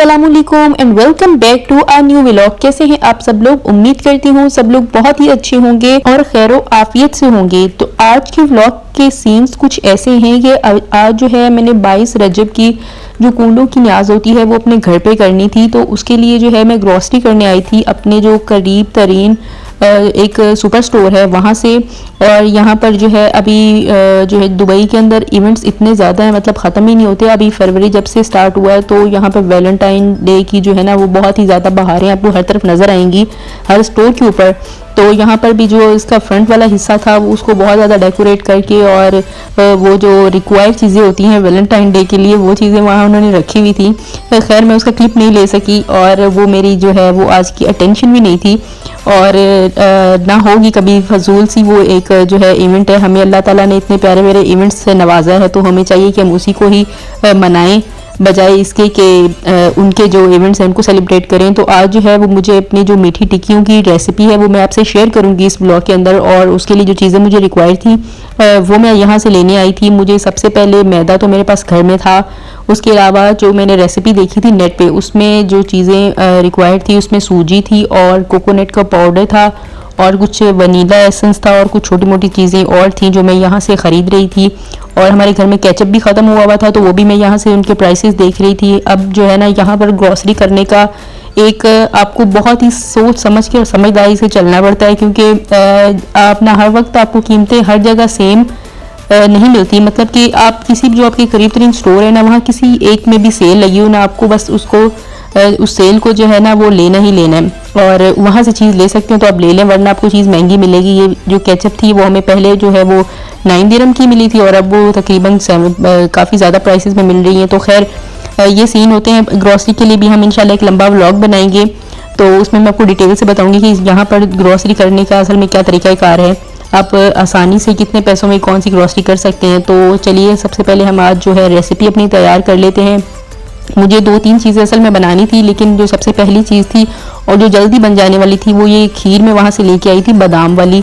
अस्सलामुअलैकुम and welcome back to our new vlog. कैसे हैं आप सब लोग? उम्मीद करती हूँ सब लोग बहुत ही अच्छे होंगे और खैरो आफियत से होंगे। तो आज के व्लॉग के सीन्स कुछ ऐसे हैं कि आज जो है मैंने 22 रजब की जो कूलों की न्याज होती है वो अपने घर पे करनी थी। तो उसके लिए जो है मैं ग्रॉसरी करने आई थी अपने जो करीब तरीन एक सुपर स्टोर है वहाँ से। और यहाँ पर जो है अभी जो है दुबई के अंदर इवेंट्स इतने ज़्यादा हैं, मतलब ख़त्म ही नहीं होते। अभी फरवरी जब से स्टार्ट हुआ है तो यहाँ पर वैलेंटाइन डे की जो है ना वो बहुत ही ज़्यादा बहारें आपको हर तरफ नज़र आएंगी हर स्टोर के ऊपर। तो यहाँ पर भी जो इसका फ्रंट वाला हिस्सा था वो उसको बहुत ज़्यादा डेकोरेट करके और वो जो रिक्वायर्ड चीज़ें होती हैं वैलेंटाइन डे के लिए वो चीज़ें वहाँ उन्होंने रखी हुई थी। खैर मैं उसका क्लिप नहीं ले सकी और वो मेरी जो है वो आज की अटेंशन भी नहीं थी और ना होगी कभी फजूल सी वो एक जो है इवेंट है। हमें अल्लाह ताला ने इतने प्यारे मेरे इवेंट्स से नवाजा है तो हमें चाहिए कि हम उसी को ही मनाएं बजाय इसके कि उनके जो इवेंट्स हैं उनको सेलिब्रेट करें। तो आज जो है वो मुझे अपनी जो मीठी टिक्कियों की रेसिपी है वो मैं आपसे शेयर करूंगी इस ब्लॉग के अंदर। और उसके लिए जो चीज़ें मुझे रिक्वायर थी वो मैं यहाँ से लेने आई थी। मुझे सबसे पहले मैदा तो मेरे पास घर में था, उसके अलावा जो मैंने रेसिपी देखी थी नेट पे उसमें जो चीज़ें रिक्वायर्ड थी उसमें सूजी थी और कोकोनट का पाउडर था और कुछ वनीला एसेंस था और कुछ छोटी मोटी चीज़ें और थी जो मैं यहाँ से ख़रीद रही थी। और हमारे घर में केचप भी ख़त्म हुआ था तो वो भी मैं यहाँ से उनके प्राइसेस देख रही थी। अब जो है ना यहाँ पर ग्रॉसरी करने का एक आपको बहुत ही सोच समझ के और समझदारी से चलना पड़ता है, क्योंकि आप ना हर वक्त आपको कीमतें हर जगह सेम नहीं मिलती। मतलब कि आप किसी भी जो आपके करीब तरीन स्टोर है ना वहाँ किसी एक में भी सेल लगी हो ना आपको बस उसको उस सेल को जो है ना वो लेना ही लेना है और वहाँ से चीज़ ले सकते हो तो आप ले लें, वरना आपको चीज़ महंगी मिलेगी। ये जो केचप थी वो हमें पहले जो है वो 9 दिरहम की मिली थी और अब वो तकरीबन काफ़ी ज़्यादा प्राइसेस में मिल रही है। तो खैर ये सीन होते हैं। ग्रॉसरी के लिए भी हम इंशाल्लाह एक लंबा व्लॉग बनाएंगे तो उसमें मैं आपको डिटेल से बताऊंगी कि यहाँ पर ग्रॉसरी करने का असल में क्या तरीक़ाकार है, आप आसानी से कितने पैसों में कौन सी ग्रॉसरी कर सकते हैं। तो चलिए सबसे पहले हम आज जो है रेसिपी अपनी तैयार कर लेते हैं। मुझे 2-3 चीज़ें असल में बनानी थी, लेकिन जो सबसे पहली चीज़ थी और जो जल्दी बन जाने वाली थी वो ये खीर मैं वहाँ से लेके आई थी बादाम वाली।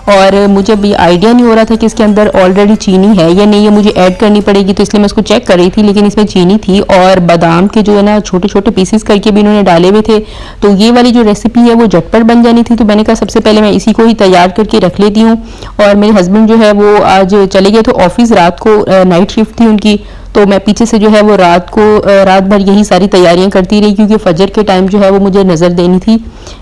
और मुझे अभी आइडिया नहीं हो रहा था कि इसके अंदर ऑलरेडी चीनी है या नहीं, ये मुझे ऐड करनी पड़ेगी, तो इसलिए मैं इसको चेक कर रही थी। लेकिन इसमें चीनी थी और बादाम के जो है ना छोटे छोटे पीसेस करके भी इन्होंने डाले हुए थे। तो ये वाली जो रेसिपी है वो झटपट बन जानी थी, तो मैंने कहा सबसे पहले मैं इसी को ही तैयार करके रख लेती हूँ। और मेरे हस्बैंड जो है वो आज चले गए थे ऑफिस, रात को नाइट शिफ्ट थी उनकी, तो मैं पीछे से जो है वो रात भर यही सारी तैयारियां करती रही, क्योंकि फजर के टाइम जो है वो मुझे नज़र देनी थी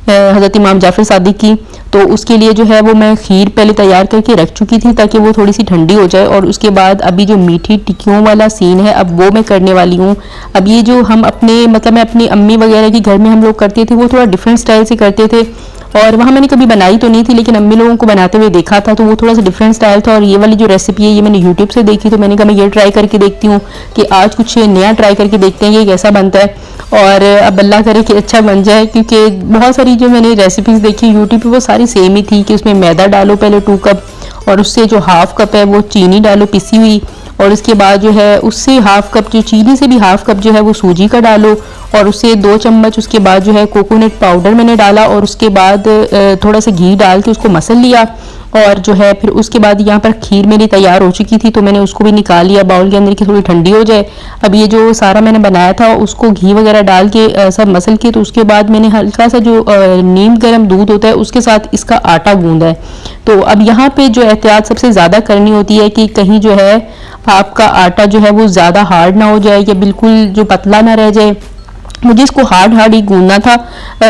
हज़रत इमाम जाफ़र सादिक की। तो उसके लिए जो है वो मैं खीर पहले तैयार करके रख चुकी थी ताकि वो थोड़ी सी ठंडी हो जाए। और उसके बाद अभी जो मीठी टिक्कियों वाला सीन है अब वो मैं करने वाली हूँ। अब ये जो हम अपने मतलब मैं अपनी अम्मी वगैरह के घर में हम लोग करते थे वो थोड़ा डिफरेंट स्टाइल से करते थे और वहाँ मैंने कभी बनाई तो नहीं थी, लेकिन अम्मी लोगों को बनाते हुए देखा था तो वो थोड़ा सा डिफरेंट स्टाइल था। और ये वाली जो रेसिपी है ये मैंने यूट्यूब से देखी, तो मैंने कहा मैं ये ट्राई करके देखती हूँ कि आज कुछ नया ट्राई करके देखते हैं ये कैसा बनता है। और अब अल्लाह करे कि अच्छा बन जाए, क्योंकि बहुत सारी जो मैंने रेसिपीज़ देखी यूट्यूब पर वो सारी सेम ही थी कि उसमें मैदा डालो पहले 2 कप और उससे जो हाफ कप है वो चीनी डालो पिसी हुई, और उसके बाद जो है उससे हाफ कप जो चीनी से भी हाफ कप जो है वो सूजी का डालो और उससे 2 चम्मच उसके बाद जो है कोकोनट पाउडर मैंने डाला और उसके बाद थोड़ा सा घी डाल के उसको मसल लिया। और जो है फिर उसके बाद यहाँ पर खीर मेरी तैयार हो चुकी थी तो मैंने उसको भी निकाल लिया बाउल के अंदर की थोड़ी ठंडी हो जाए। अब ये जो सारा मैंने बनाया था उसको घी वगैरह डाल के सब मसल के, तो उसके बाद मैंने हल्का सा जो नीम गर्म दूध होता है उसके साथ इसका आटा गूंदा है। तो अब यहाँ पे जो एहतियात सबसे ज़्यादा करनी होती है कि कहीं जो है आपका आटा जो है वो ज़्यादा हार्ड ना हो जाए या बिल्कुल जो पतला ना रह जाए। मुझे इसको हार्ड ही गूंदना था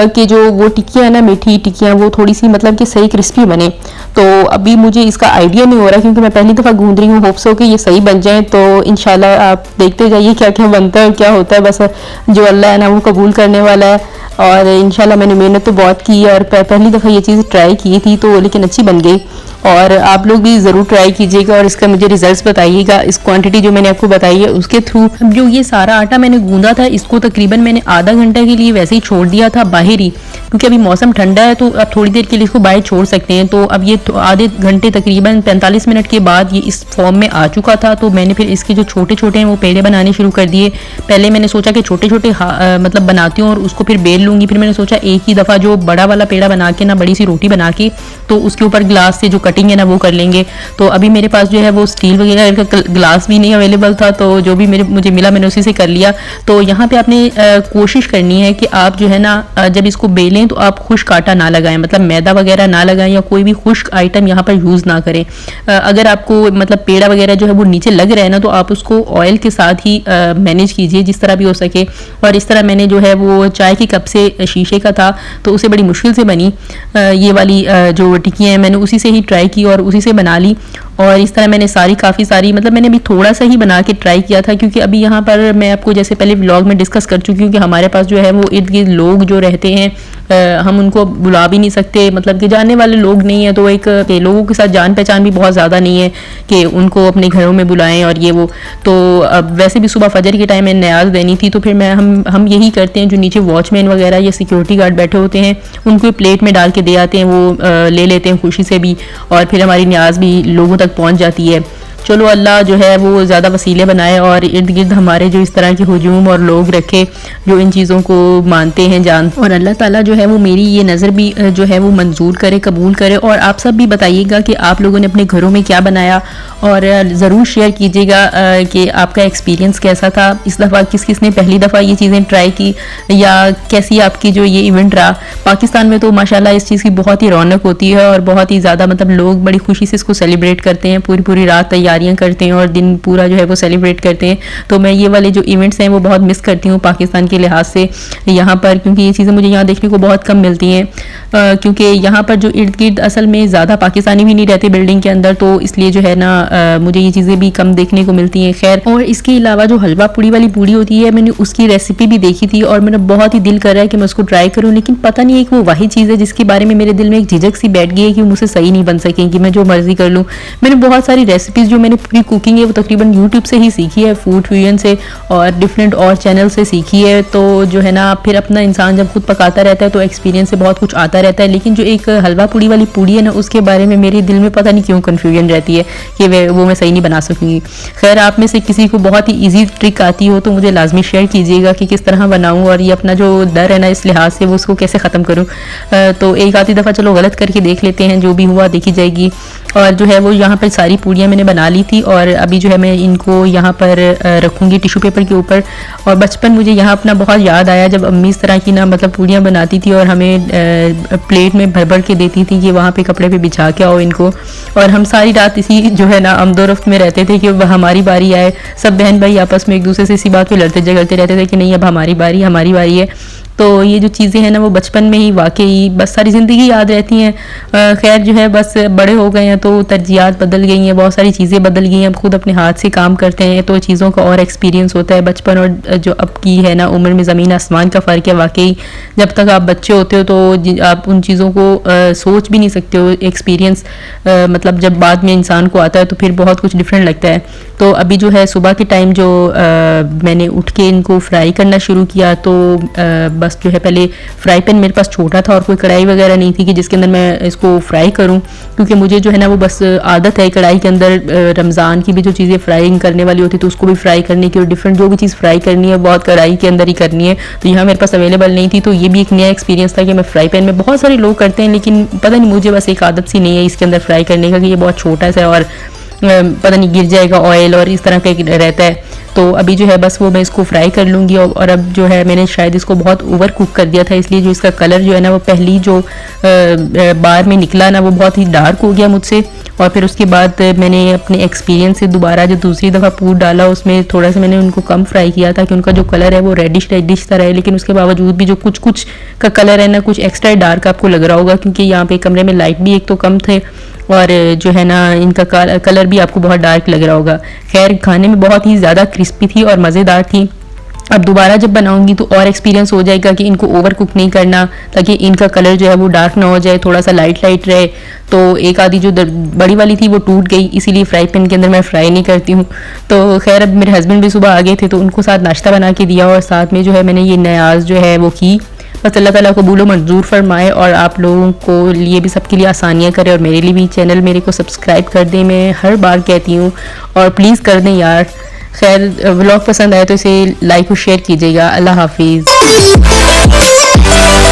कि जो वो टिक्कियाँ है ना मीठी टिक्कियाँ वो थोड़ी सी मतलब कि सही क्रिस्पी बने। तो अभी मुझे इसका आइडिया नहीं हो रहा क्योंकि मैं पहली दफ़ा गूंद रही हूँ, होप्स हो कि ये सही बन जाए। तो इंशाल्लाह आप देखते जाइए क्या क्या बनता है और क्या होता है, बस जो अल्लाह है ना वो कबूल करने वाला है। और इंशाल्लाह मैंने मेहनत तो बहुत की और पहली दफ़ा ये चीज़ ट्राई की थी तो लेकिन अच्छी बन गई। और आप लोग भी ज़रूर ट्राई कीजिएगा और इसका मुझे रिजल्ट्स बताइएगा इस क्वांटिटी जो मैंने आपको बताई है उसके थ्रू। अब जो ये सारा आटा मैंने गूंदा था इसको तकरीबन मैंने आधा घंटा के लिए वैसे ही छोड़ दिया था बाहर ही, क्योंकि अभी मौसम ठंडा है तो आप थोड़ी देर के लिए इसको बाहर छोड़ सकते हैं। तो अब ये आधे घंटे तकरीबन 45 मिनट के बाद ये इस फॉर्म में आ चुका था। तो मैंने फिर इसके जो छोटे छोटे हैं वो पेड़े बनाने शुरू कर दिए। पहले मैंने सोचा कि छोटे छोटे मतलब बनाती हूँ और उसको फिर बेल लूँगी। फिर मैंने सोचा एक ही दफ़ा जो बड़ा वाला पेड़ा बना के ना, बड़ी सी रोटी बना के, तो उसके ऊपर ग्लास से जो कटिंग है ना वो कर लेंगे। तो अभी मेरे पास जो है वो स्टील वगैरह का ग्लास भी नहीं अवेलेबल था, तो जो भी मुझे मिला मैंने उसी से कर लिया। तो यहाँ पे आपने कोशिश करनी है कि आप जो है ना जब इसको बेलें तो आप खुश्क आटा ना लगाएं, मतलब मैदा वगैरह ना लगाएं या कोई भी खुश्क आइटम यहाँ पर यूज़ ना करें। अगर आपको मतलब पेड़ा वगैरह जो है वो नीचे लग रहा है ना, तो आप उसको ऑयल के साथ ही मैनेज कीजिए जिस तरह भी हो सके। और इस तरह मैंने जो है वो चाय के कप से शीशे का था तो उसे बड़ी मुश्किल से बनी ये वाली जो टिक्कियाँ हैं, मैंने उसी से ही ट्राई की और उसी से बना ली। और इस तरह मैंने काफ़ी सारी मतलब मैंने अभी थोड़ा सा ही बना के ट्राई किया था, क्योंकि अभी यहाँ पर मैं आपको जैसे पहले व्लॉग में डिस्कस कर चुकी हूँ कि हमारे पास जो है वो इर्द गिर्द लोग जो रहते हैं हम उनको बुला भी नहीं सकते, मतलब कि जानने वाले लोग नहीं है। तो एक लोगों के साथ जान पहचान भी बहुत ज़्यादा नहीं है कि उनको अपने घरों में बुलाएं और ये वो। तो अब वैसे भी सुबह फजर के टाइम में न्याज देनी थी, तो फिर हम यही करते हैं, जो नीचे वॉचमैन वगैरह या सिक्योरिटी गार्ड बैठे होते हैं उनको प्लेट में डाल के दे आते हैं, वो ले लेते हैं खुशी से भी, और फिर हमारी न्याज भी लोगों तक पहुंच जाती है। चलो अल्लाह जो है वो ज़्यादा वसीले बनाए और इर्द गिर्द हमारे जो इस तरह के हुजूम और लोग रखे जो इन चीज़ों को मानते हैं जान, और अल्लाह ताला जो है वो मेरी ये नज़र भी जो है वो मंजूर करे, कबूल करे। और आप सब भी बताइएगा कि आप लोगों ने अपने घरों में क्या बनाया, और ज़रूर शेयर कीजिएगा कि आपका एक्सपीरियंस कैसा था। इस दफ़ा किस किस ने पहली दफ़ा ये चीज़ें ट्राई की, या कैसी आपकी जो ये इवेंट रहा। पाकिस्तान में तो माशाल्लाह इस चीज़ की बहुत ही रौनक होती है और बहुत ही ज़्यादा मतलब लोग बड़ी खुशी से इसको सेलिब्रेट करते हैं, पूरी पूरी रात तैयारियां करते हैं और दिन पूरा जो है वो सेलिब्रेट करते हैं। तो मैं ये वाले जो इवेंट्स हैं वो बहुत मिस करती हूँ पाकिस्तान के लिहाज से यहाँ पर, क्योंकि ये चीज़ें मुझे यहाँ देखने को बहुत कम मिलती हैं, क्योंकि यहाँ पर जो इर्द गिर्द असल में ज़्यादा पाकिस्तानी भी नहीं रहते बिल्डिंग के अंदर, तो इसलिए जो है ना मुझे ये चीज़ें भी कम देखने को मिलती हैं। खैर, और इसके अलावा जो हलवा पूड़ी वाली पूड़ी होती है, मैंने उसकी रेसिपी भी देखी थी और मेरा बहुत ही दिल कर रहा है कि मैं उसको ट्राई करूँ, लेकिन पता नहीं एक वो वही चीज़ है जिसके बारे में मेरे दिल में एक झिझक सी बैठ गई है कि मुझसे सही नहीं बन सकेंगी, मैं जो मर्जी कर लूँ। मैंने बहुत सारी रेसिपीज़ जो मैंने पूरी कुकिंग है वो तकरीबन यूट्यूब से ही सीखी है, फूड फ्यूजन से और डिफरेंट और चैनल से सीखी है। तो जो है ना फिर अपना इंसान जब खुद पकाता रहता है तो एक्सपीरियंस से बहुत कुछ आता रहता है, लेकिन जो एक हलवा पूड़ी वाली पूड़ी है ना उसके बारे में मेरे दिल में पता नहीं क्यों कन्फ्यूजन रहती है कि वो मैं सही नहीं बना सकूँगी। खैर, आप में से किसी को बहुत ही ईजी ट्रिक आती हो तो मुझे लाजमी शेयर कीजिएगा कि किस तरह बनाऊँ और ये अपना जो डर है ना इस लिहाज से वो उसको कैसे ख़त्म करूँ। तो एक आधी दफ़ा चलो गलत करके देख लेते हैं, जो भी हुआ देखी जाएगी। और जो है वो यहाँ पर सारी पूड़ियाँ मैंने बना ली थी और अभी जो है मैं इनको यहाँ पर रखूँगी टिश्यू पेपर के ऊपर। और बचपन मुझे यहाँ अपना बहुत याद आया जब अम्मी इस तरह की ना मतलब पूड़ियाँ बनाती थी और हमें प्लेट में भर भर के देती थी कि वहाँ पे कपड़े पे बिछा के आओ इनको, और हम सारी रात इसी जो है ना अमदोरफ्त में रहते थे कि हमारी बारी आए। सब बहन भाई आपस में एक दूसरे से इसी बात पे लड़ते झगड़ते रहते थे कि नहीं अब हमारी बारी है। तो ये जो चीज़ें हैं ना वो बचपन में ही वाकई बस सारी ज़िंदगी याद रहती हैं। खैर जो है बस बड़े हो गए हैं तो तरजीहात बदल गई हैं, बहुत सारी चीज़ें बदल गई हैं, अब खुद अपने हाथ से काम करते हैं तो चीज़ों का और एक्सपीरियंस होता है। बचपन और जो अब की है ना उम्र में ज़मीन आसमान का फ़र्क है वाकई। जब तक आप बच्चे होते हो तो आप उन चीज़ों को सोच भी नहीं सकते हो। एक्सपीरियंस मतलब जब बाद में इंसान को आता है तो फिर बहुत कुछ डिफरेंट लगता है। तो अभी जो है सुबह के टाइम जो मैंने उठ के इनको फ्राई करना शुरू किया, तो बस जो है पहले फ्राई पैन मेरे पास छोटा था और कोई कढ़ाई वगैरह नहीं थी कि जिसके अंदर मैं इसको फ्राई करूं, क्योंकि मुझे जो है ना वो बस आदत है कढ़ाई के अंदर रमज़ान की भी जो चीज़ें फ्राइंग करने वाली होती है तो उसको भी फ्राई करने की, और डिफरेंट जो भी चीज़ फ्राई करनी है बहुत कढ़ाई के अंदर ही करनी है। तो यहाँ मेरे पास अवेलेबल नहीं थी, तो ये भी एक नया एक्सपीरियंस था कि मैं फ्राई पैन में, बहुत सारे लोग करते हैं लेकिन पता नहीं मुझे बस एक आदत सी नहीं है इसके अंदर फ्राई करने का कि ये बहुत छोटा सा और पता नहीं गिर जाएगा ऑयल और इस तरह का रहता है। तो अभी जो है बस वो मैं इसको फ्राई कर लूँगी। और अब जो है मैंने शायद इसको बहुत ओवर कुक कर दिया था, इसलिए जो इसका कलर जो है ना वो पहली जो बार में निकला ना वो बहुत ही डार्क हो गया मुझसे। और फिर उसके बाद मैंने अपने एक्सपीरियंस से दोबारा जो दूसरी दफ़ा पूर डाला उसमें थोड़ा सा मैंने उनको कम फ्राई किया था कि उनका जो कलर है वो रेडिश सा रहे, लेकिन उसके बावजूद भी जो कुछ कुछ का कलर है ना कुछ एक्स्ट्रा डार्क आपको लग रहा होगा, क्योंकि यहाँ पे कमरे में लाइट भी एक तो कम थे और जो है ना इनका कलर भी आपको बहुत डार्क लग रहा होगा। खैर खाने में बहुत ही ज़्यादा क्रिस्पी थी और मज़ेदार थी। अब दोबारा जब बनाऊंगी तो और एक्सपीरियंस हो जाएगा कि इनको ओवर कुक नहीं करना ताकि इनका कलर जो है वो डार्क ना हो जाए, थोड़ा सा लाइट रहे। तो एक आधी जो बड़ी वाली थी वो टूट गई, इसीलिए फ्राई पैन के अंदर मैं फ्राई नहीं करती हूँ। तो खैर अब मेरे हस्बैंड भी सुबह आ गए थे तो उनको साथ नाश्ता बना के दिया और साथ में जो है मैंने ये न्याज जो है वो की। बस अल्लाह ताला कबूल मंजूर फरमाए और आप लोगों को लिए भी सबके लिए आसानियाँ करे, और मेरे लिए भी चैनल मेरे को सब्सक्राइब कर दें, मैं हर बार कहती हूँ, और प्लीज़ कर दें यार। खैर व्लॉग पसंद आए तो इसे लाइक और शेयर कीजिएगा। अल्लाह हाफिज़। है।